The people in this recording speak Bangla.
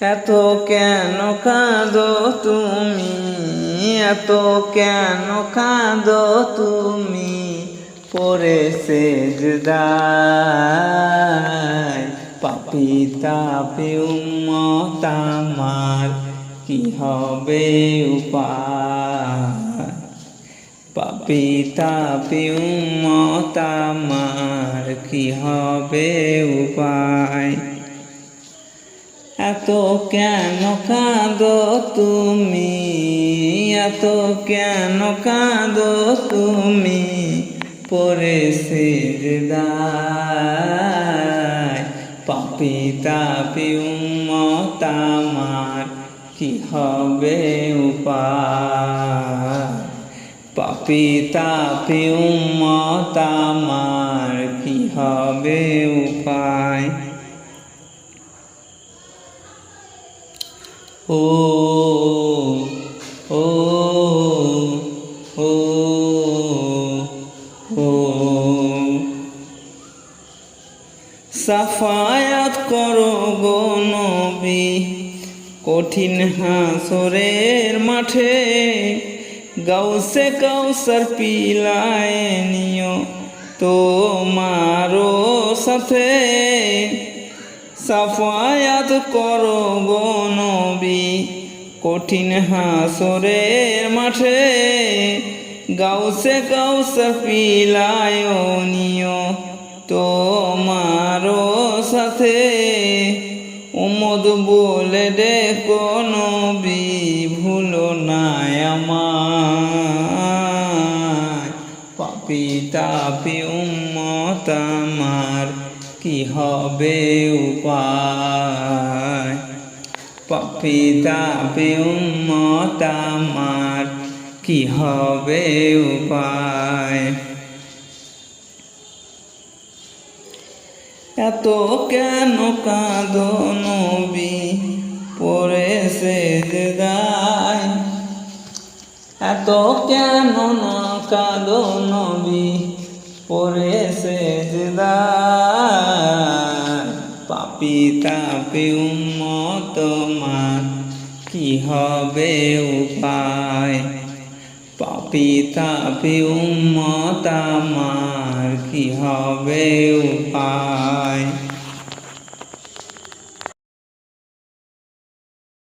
এত কেন কাঁদো তুমি, এত কেন কাঁদো তুমি, পরে সেজদায়। পাপী তাপী উম্মত আমার কি হবে উপায়। পাপী তাপী উম্মত আমার কি হবে উপায়। এত কেন কাঁদো তুমি, এত কেন কাঁদো তুমি, পরে সিজদায়। পাপী তাপী উম্মত আমার কি হবে উপায়। পাপী তাপী উম্মত আমার কি হবে উপায়। ও ও ও ও সাফায়াত করো গো নবী কঠিন হাসরের মাঠে। গাউসে কাউসার পিলায় নিও তোমারও সাথে। সাফায়াত করো গো নবী কঠিন হাসরের মাঠে। গাউসে কাউসার পিলায় নিও তোমারও সাথে। উম্মত বলে ডেকো নবী ভুলো না আমায়। পাপী তাপী উম্মত আমার কি হবে উপায়। পাপী তাপী উম্মত আমার কি হবে উপায়। এত কেন কাঁদো নবী পরে সেজদায়। এত কেন না কাঁদো নবী পরে সেজদায়। পাপী তাপী উম্মত আমার কি হবে উপায়। পাপী তাপী উম্মত আমার কি হবে উপায়।